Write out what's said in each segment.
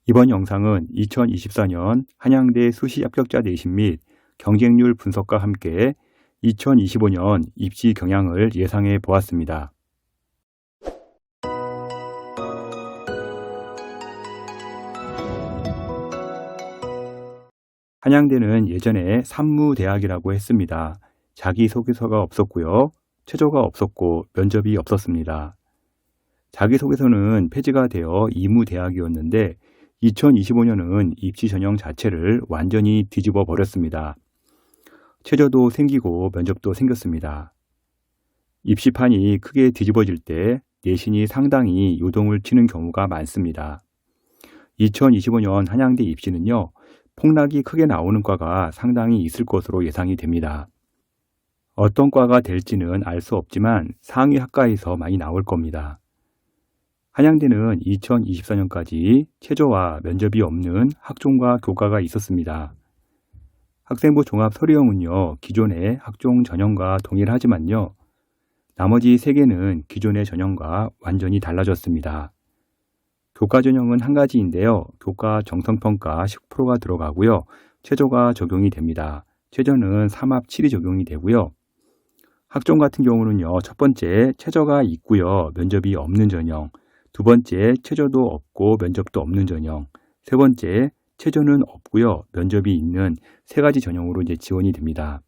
이번 영상은 2024년 한양대 수시 합격자 내신 및 경쟁률 분석과 함께 2025년 입시 경향을 예상해 보았습니다. 한양대는 예전에 산무대학이라고 했습니다. 자기소개서가 없었고요. 최저가 없었고 면접이 없었습니다. 자기소개서는 폐지가 되어 의무대학이었는데 2025년은 입시 전형 자체를 완전히 뒤집어 버렸습니다. 최저도 생기고 면접도 생겼습니다. 입시판이 크게 뒤집어질 때 내신이 상당히 요동을 치는 경우가 많습니다. 2025년 한양대 입시는요, 폭락이 크게 나오는 과가 상당히 있을 것으로 예상이 됩니다. 어떤 과가 될지는 알 수 없지만 상위 학과에서 많이 나올 겁니다. 한양대는 2024년까지 최저와 면접이 없는 학종과 교과가 있었습니다. 학생부 종합 서류형은요, 기존의 학종 전형과 동일하지만요, 나머지 3개는 기존의 전형과 완전히 달라졌습니다. 교과 전형은 한 가지인데요, 교과 정성평가 10%가 들어가고요, 최저가 적용이 됩니다. 최저는 3합 7이 적용이 되고요. 학종 같은 경우는요, 첫 번째 최저가 있고요, 면접이 없는 전형, 두 번째 최저도 없고 면접도 없는 전형, 세 번째 최저는 없고요, 면접이 있는 3가지 전형으로 이제 지원이 됩니다.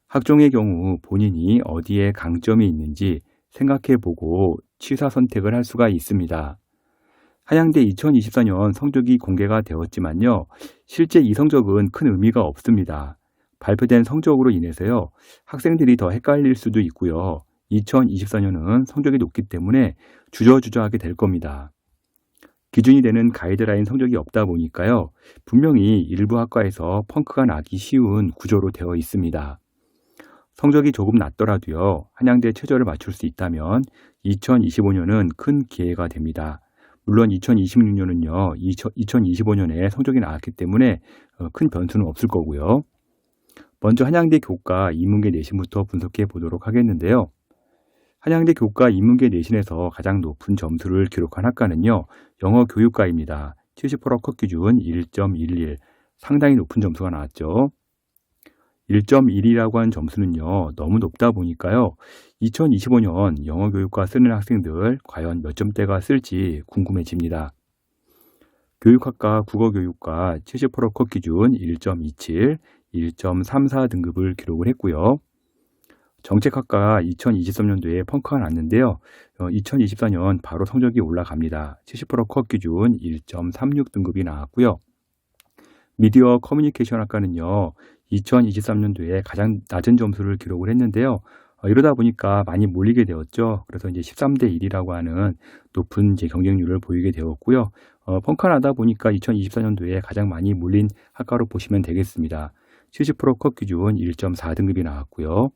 학종의 경우 본인이 어디에 강점이 있는지 생각해 보고 취사 선택을 할 수가 있습니다. 한양대 2024년 성적이 공개가 되었지만요, 실제 이 성적은 큰 의미가 없습니다. 발표된 성적으로 인해서요, 학생들이 더 헷갈릴 수도 있고요. 2024년은 성적이 높기 때문에 주저주저하게 될 겁니다. 기준이 되는 가이드라인 성적이 없다 보니까요, 분명히 일부 학과에서 펑크가 나기 쉬운 구조로 되어 있습니다. 성적이 조금 낮더라도요, 한양대 최저를 맞출 수 있다면 2025년은 큰 기회가 됩니다. 물론 2026년은요, 2025년에 성적이 나왔기 때문에 큰 변수는 없을 거고요. 먼저 한양대 교과 인문계 내신부터 분석해 보도록 하겠는데요. 한양대 교과 인문계 내신에서 가장 높은 점수를 기록한 학과는요, 영어 교육과입니다. 70% 컷 기준 1.11, 상당히 높은 점수가 나왔죠. 1.1이라고 한 점수는요, 너무 높다 보니까요, 2025년 영어 교육과 쓰는 학생들 과연 몇 점대가 쓸지 궁금해집니다. 교육학과 국어교육과 70% 컷 기준 1.27, 1.34 등급을 기록을 했고요. 정책학과 2023년도에 펑크가 났는데요. 2024년 바로 성적이 올라갑니다. 70% 컷 기준 1.36 등급이 나왔고요. 미디어 커뮤니케이션 학과는요, 2023년도에 가장 낮은 점수를 기록을 했는데요. 이러다 보니까 많이 몰리게 되었죠. 그래서 이제 13대 1이라고 하는 높은 이제 경쟁률을 보이게 되었고요. 펑크가 나다 보니까 2024년도에 가장 많이 몰린 학과로 보시면 되겠습니다. 70% 컷 기준 1.4 등급이 나왔고요.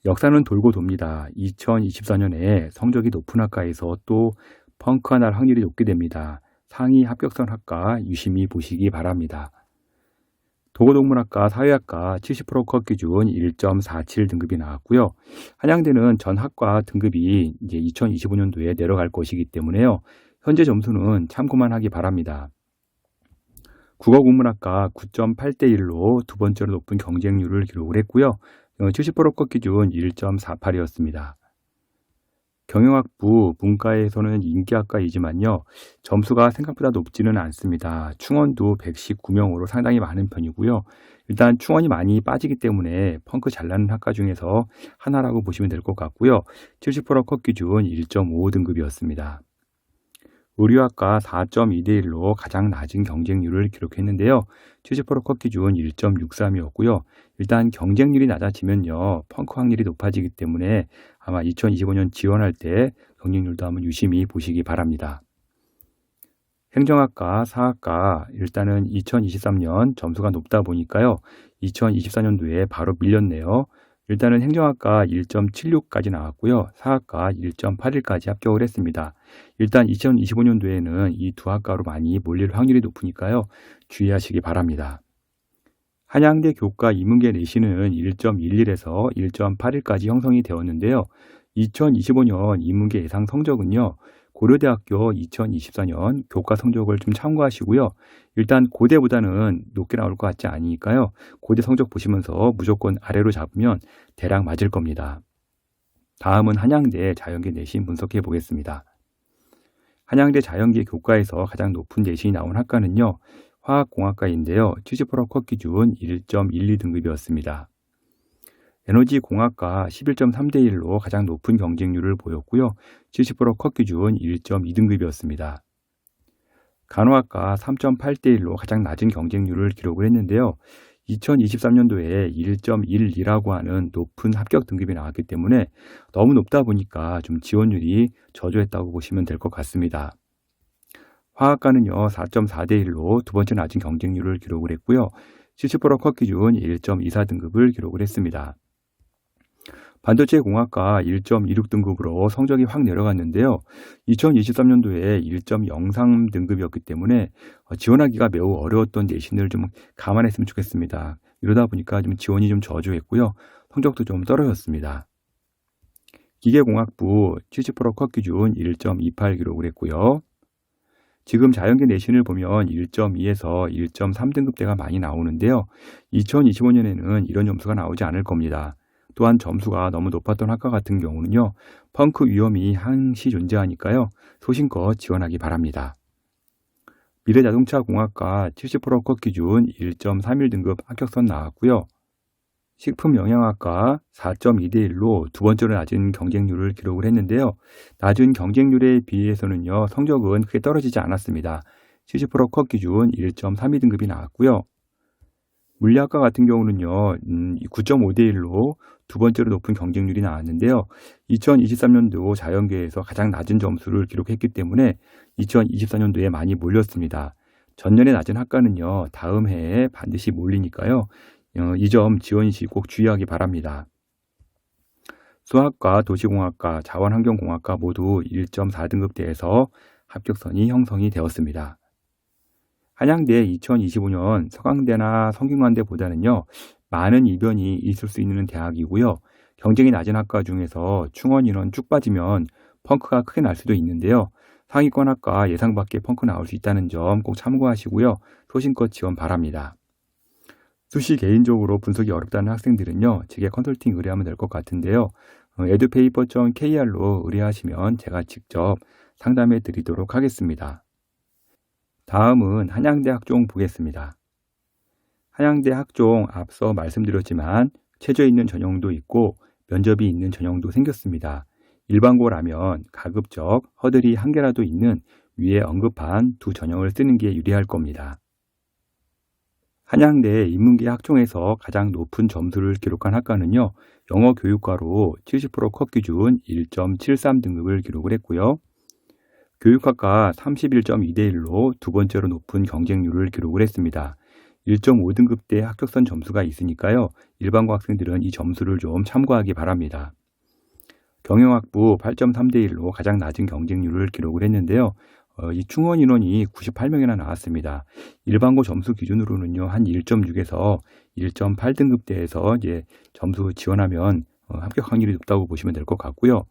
역사는 돌고 돕니다. 2024년에 성적이 높은 학과에서 또 펑크가 날 확률이 높게 됩니다. 상위 합격선 학과 유심히 보시기 바랍니다. 도고동물학과, 사회학과 70% 컷 기준 1.47 등급이 나왔고요. 한양대는 전 학과 등급이 이제 2025년도에 내려갈 것이기 때문에요. 현재 점수는 참고만 하기 바랍니다. 국어국문학과 9.8대 1로 두 번째로 높은 경쟁률을 기록을 했고요. 70% 컷 기준 1.48이었습니다. 경영학부 문과에서는 인기학과이지만요, 점수가 생각보다 높지는 않습니다. 충원도 119명으로 상당히 많은 편이고요. 일단 충원이 많이 빠지기 때문에 펑크 잘 나는 학과 중에서 하나라고 보시면 될 것 같고요. 70% 컷 기준 1.5 등급이었습니다. 의료학과 4.2대 1로 가장 낮은 경쟁률을 기록했는데요. 70% 컷 기준 1.63이었고요. 일단 경쟁률이 낮아지면요, 펑크 확률이 높아지기 때문에 아마 2025년 지원할 때 경쟁률도 한번 유심히 보시기 바랍니다. 행정학과, 사학과 일단은 2023년 점수가 높다 보니까요, 2024년도에 바로 밀렸네요. 일단은 행정학과 1.76까지 나왔고요. 사학과 1.81까지 합격을 했습니다. 일단 2025년도에는 이 두 학과로 많이 몰릴 확률이 높으니까요, 주의하시기 바랍니다. 한양대 교과 인문계 내신은 1.11에서 1.81까지 형성이 되었는데요. 2025년 인문계 예상 성적은요, 고려대학교 2024년 교과 성적을 좀 참고하시고요. 일단 고대보다는 높게 나올 것 같지 않으니까요. 고대 성적 보시면서 무조건 아래로 잡으면 대략 맞을 겁니다. 다음은 한양대 자연계 내신 분석해 보겠습니다. 한양대 자연계 교과에서 가장 높은 내신이 나온 학과는요. 화학공학과인데요. 70% 컷 기준 1.12등급이었습니다. 에너지공학과 11.3대 1로 가장 높은 경쟁률을 보였고요. 70% 컷 기준 1.2등급이었습니다. 간호학과 3.8대 1로 가장 낮은 경쟁률을 기록을 했는데요. 2023년도에 1.12라고 하는 높은 합격 등급이 나왔기 때문에 너무 높다 보니까 좀 지원율이 저조했다고 보시면 될 것 같습니다. 화학과는요 4.4대 1로 두 번째 낮은 경쟁률을 기록을 했고요. 70% 컷 기준 1.24등급을 기록을 했습니다. 반도체 공학과 1.26등급으로 성적이 확 내려갔는데요. 2023년도에 1.03등급이었기 때문에 지원하기가 매우 어려웠던 내신을 좀 감안했으면 좋겠습니다. 이러다 보니까 좀 지원이 좀 저조했고요. 성적도 좀 떨어졌습니다. 기계공학부 70% 컷 기준 1.28 기록을 했고요. 지금 자연계 내신을 보면 1.2에서 1.3등급대가 많이 나오는데요. 2025년에는 이런 점수가 나오지 않을 겁니다. 또한 점수가 너무 높았던 학과 같은 경우는요. 펑크 위험이 항시 존재하니까요. 소신껏 지원하기 바랍니다. 미래자동차공학과 70% 컷 기준 1.31등급 합격선 나왔고요. 식품영양학과 4.2대 1로 두 번째로 낮은 경쟁률을 기록을 했는데요. 낮은 경쟁률에 비해서는요. 성적은 크게 떨어지지 않았습니다. 70% 컷 기준 1.32등급이 나왔고요. 물리학과 같은 경우는요. 9.5대 1로 두 번째로 높은 경쟁률이 나왔는데요. 2023년도 자연계에서 가장 낮은 점수를 기록했기 때문에 2024년도에 많이 몰렸습니다. 전년에 낮은 학과는요. 다음 해에 반드시 몰리니까요. 이 점 지원 시 꼭 주의하기 바랍니다. 수학과 도시공학과 자원환경공학과 모두 1.4등급대에서 합격선이 형성이 되었습니다. 한양대 2025년 서강대나 성균관대보다는요. 많은 이변이 있을 수 있는 대학이고요. 경쟁이 낮은 학과 중에서 충원 인원 쭉 빠지면 펑크가 크게 날 수도 있는데요. 상위권 학과 예상 밖의 펑크 나올 수 있다는 점 꼭 참고하시고요. 소신껏 지원 바랍니다. 수시 개인적으로 분석이 어렵다는 학생들은요. 제게 컨설팅 의뢰하면 될 것 같은데요. edupaper.kr로 의뢰하시면 제가 직접 상담해 드리도록 하겠습니다. 다음은 한양대 학종 보겠습니다. 한양대 학종 앞서 말씀드렸지만 최저에 있는 전형도 있고 면접이 있는 전형도 생겼습니다. 일반고라면 가급적 허들이 한 개라도 있는 위에 언급한 두 전형을 쓰는 게 유리할 겁니다. 한양대 인문계 학종에서 가장 높은 점수를 기록한 학과는요. 영어 교육과로 70% 컷 기준 1.73등급을 기록을 했고요. 교육학과 31.2대 1로 두 번째로 높은 경쟁률을 기록을 했습니다. 1.5등급대 합격선 점수가 있으니까요. 일반고 학생들은 이 점수를 좀 참고하기 바랍니다. 경영학부 8.3대 1로 가장 낮은 경쟁률을 기록을 했는데요. 이 충원 인원이 98명이나 나왔습니다. 일반고 점수 기준으로는요. 한 1.6에서 1.8등급대에서 이제 점수 지원하면 합격 확률이 높다고 보시면 될 것 같고요.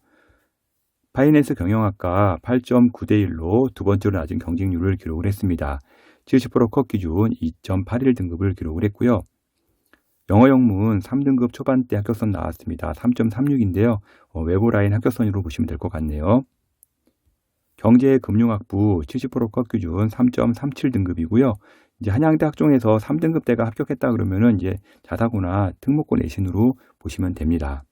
파이낸스 경영학과 8.9대 1로 두 번째로 낮은 경쟁률을 기록을 했습니다. 70% 컷 기준 2.81등급을 기록을 했고요. 영어 영문 3등급 초반대 합격선 나왔습니다. 3.36인데요. 외부 라인 합격선으로 보시면 될 것 같네요. 경제금융학부 70% 컷 기준 3.37등급이고요. 이제 한양대 학종에서 3등급대가 합격했다 그러면은 이제 자사고나 특목고 내신으로 보시면 됩니다.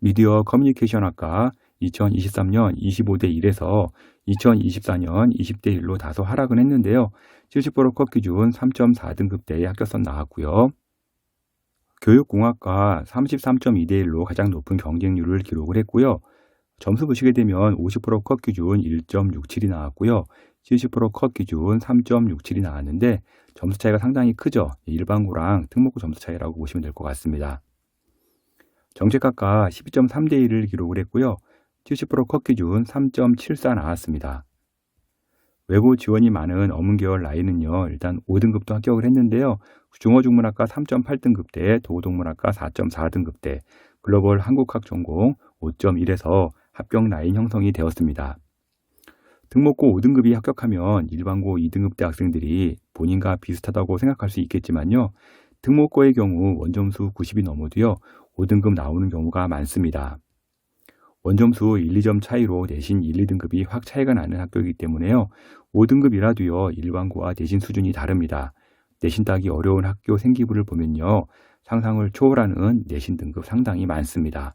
미디어 커뮤니케이션학과 2023년 25대 1에서 2024년 20대 1로 다소 하락은 했는데요. 70% 컷 기준 3.4등급대의 합격선 나왔고요. 교육공학과 33.2대 1로 가장 높은 경쟁률을 기록을 했고요. 점수 보시게 되면 50% 컷 기준 1.67이 나왔고요. 70% 컷 기준 3.67이 나왔는데 점수 차이가 상당히 크죠. 일반고랑 특목고 점수 차이라고 보시면 될 것 같습니다. 정책학과 12.3대 1을 기록을 했고요. 70% 컷 기준 3.74 나왔습니다. 외부 지원이 많은 어문계열 라인은요. 일단 5등급도 합격을 했는데요. 중어중문학과 3.8등급대, 도구동문학과 4.4등급대, 글로벌 한국학 전공 5.1에서 합격 라인 형성이 되었습니다. 등록고 5등급이 합격하면 일반고 2등급대 학생들이 본인과 비슷하다고 생각할 수 있겠지만요. 등록고의 경우 원점수 90이 넘어도요. 5등급 나오는 경우가 많습니다. 원점수 1, 2점 차이로 내신 1, 2등급이 확 차이가 나는 학교이기 때문에요. 5등급이라도요. 일반고와 내신 수준이 다릅니다. 내신 따기 어려운 학교 생기부를 보면요. 상상을 초월하는 내신 등급 상당히 많습니다.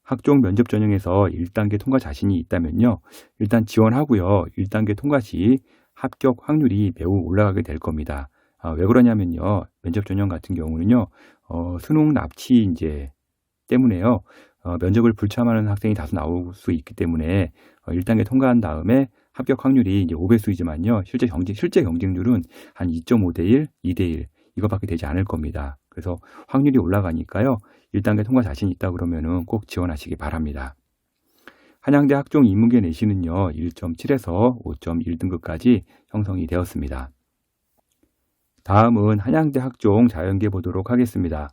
학종 면접 전형에서 1단계 통과 자신이 있다면요. 일단 지원하고요. 1단계 통과 시 합격 확률이 매우 올라가게 될 겁니다. 왜 그러냐면요. 면접 전형 같은 경우는요. 수능 납치 때문에요. 면접을 불참하는 학생이 다수 나올 수 있기 때문에 1단계 통과한 다음에 합격 확률이 이제 5배수이지만요. 실제 경쟁률은 한 2.5대 1, 2대 1 이거밖에 되지 않을 겁니다. 그래서 확률이 올라가니까요. 1단계 통과 자신 있다 그러면은 꼭 지원하시기 바랍니다. 한양대 학종 인문계 내신은요. 1.7에서 5.1등급까지 형성이 되었습니다. 다음은 한양대 학종 자연계 보도록 하겠습니다.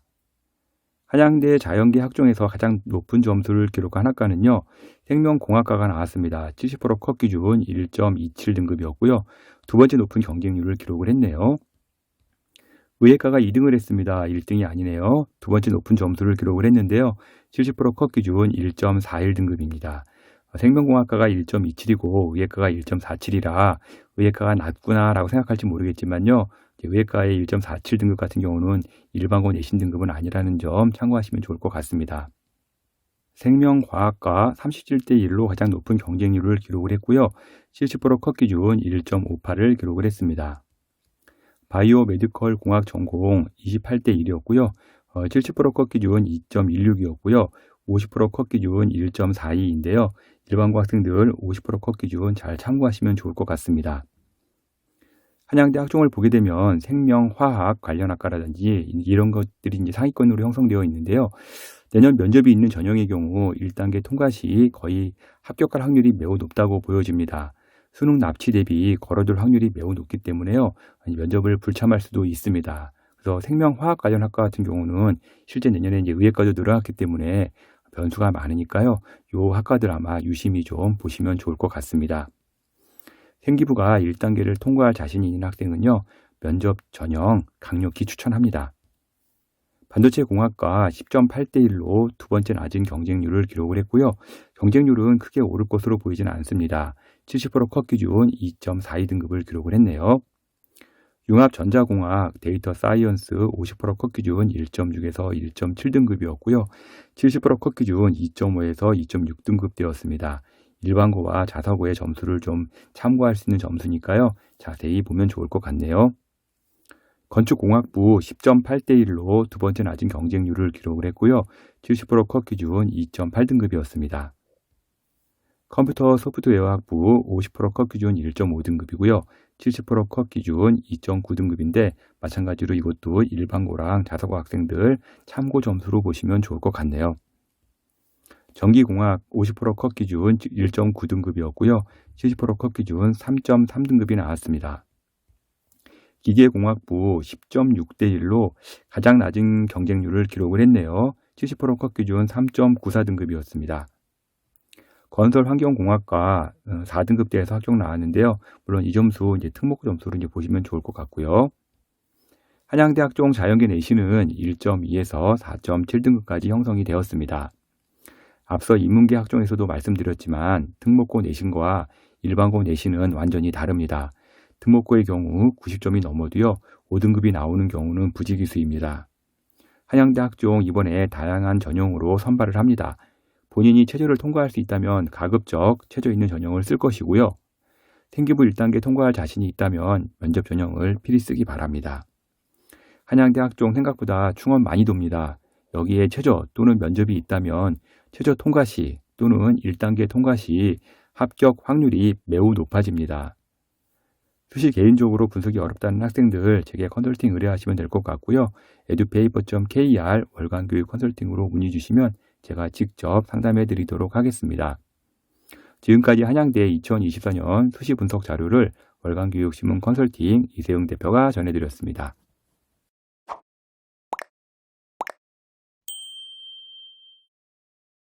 한양대 자연계 학종에서 가장 높은 점수를 기록한 학과는요. 생명공학과가 나왔습니다. 70% 컷 기준 1.27등급이었고요. 두 번째 높은 경쟁률을 기록을 했네요. 의예과가 2등을 했습니다. 1등이 아니네요. 두 번째 높은 점수를 기록을 했는데요. 70% 컷 기준 1.41등급입니다. 생명공학과가 1.27이고 의예과가 1.47이라 의예과가 낮구나 라고 생각할지 모르겠지만요. 의예과의 1.47등급 같은 경우는 일반고 내신 등급은 아니라는 점 참고하시면 좋을 것 같습니다. 생명과학과 37대 1로 가장 높은 경쟁률을 기록을 했고요. 70% 컷 기준 1.58을 기록을 했습니다. 바이오 메디컬 공학 전공 28대 1이었고요. 70% 컷 기준 2.16이었고요. 50% 컷 기준 1.42인데요. 일반고 학생들 50% 컷 기준 잘 참고하시면 좋을 것 같습니다. 한양대 학종을 보게 되면 생명화학 관련 학과라든지 이런 것들이 상위권으로 형성되어 있는데요. 내년 면접이 있는 전형의 경우 1단계 통과 시 거의 합격할 확률이 매우 높다고 보여집니다. 수능 납치 대비 걸어둘 확률이 매우 높기 때문에요. 면접을 불참할 수도 있습니다. 그래서 생명화학 관련 학과 같은 경우는 실제 내년에 의예과도 늘어났기 때문에 변수가 많으니까요. 이 학과들 아마 유심히 좀 보시면 좋을 것 같습니다. 생기부가 1단계를 통과할 자신이 있는 학생은요. 면접 전형 강력히 추천합니다. 반도체공학과 10.8대 1로 두 번째 낮은 경쟁률을 기록을 했고요. 경쟁률은 크게 오를 것으로 보이지는 않습니다. 70% 컷 기준 2.42등급을 기록을 했네요. 융합전자공학 데이터 사이언스 50% 컷 기준 1.6에서 1.7등급이었고요. 70% 컷 기준 2.5에서 2.6등급 되었습니다. 일반고와 자사고의 점수를 좀 참고할 수 있는 점수니까요. 자세히 보면 좋을 것 같네요. 건축공학부 10.8대 1로 두 번째 낮은 경쟁률을 기록을 했고요. 70% 컷 기준 2.8등급이었습니다. 컴퓨터 소프트웨어학부 50% 컷 기준 1.5등급이고요. 70% 컷 기준 2.9등급인데 마찬가지로 이것도 일반고랑 자사고 학생들 참고 점수로 보시면 좋을 것 같네요. 전기공학 50% 컷 기준 1.9등급이었고요. 70% 컷 기준 3.3등급이 나왔습니다. 기계공학부 10.6대 1로 가장 낮은 경쟁률을 기록을 했네요. 70% 컷 기준 3.94등급이었습니다. 건설환경공학과 4등급대에서 합격 나왔는데요. 물론 이 점수 특목고 점수로 보시면 좋을 것 같고요. 한양대 학종 자연계 내신은 1.2에서 4.7등급까지 형성이 되었습니다. 앞서 인문계 학종에서도 말씀드렸지만 특목고 내신과 일반고 내신은 완전히 다릅니다. 특목고의 경우 90점이 넘어도요. 5등급이 나오는 경우는 부지기수입니다. 한양대 학종 이번에 다양한 전형으로 선발을 합니다. 본인이 최저를 통과할 수 있다면 가급적 최저 있는 전형을 쓸 것이고요. 생기부 1단계 통과할 자신이 있다면 면접 전형을 필히 쓰기 바랍니다. 한양대 학종 생각보다 충원 많이 돕니다. 여기에 최저 또는 면접이 있다면 최저 통과 시 또는 1단계 통과 시 합격 확률이 매우 높아집니다. 수시 개인적으로 분석이 어렵다는 학생들 제게 컨설팅 의뢰하시면 될 것 같고요. edupaper.kr 월간 교육 컨설팅으로 문의 주시면 제가 직접 상담해 드리도록 하겠습니다. 지금까지 한양대 2024년 수시 분석 자료를 월간 교육 신문 컨설팅 이세영 대표가 전해드렸습니다.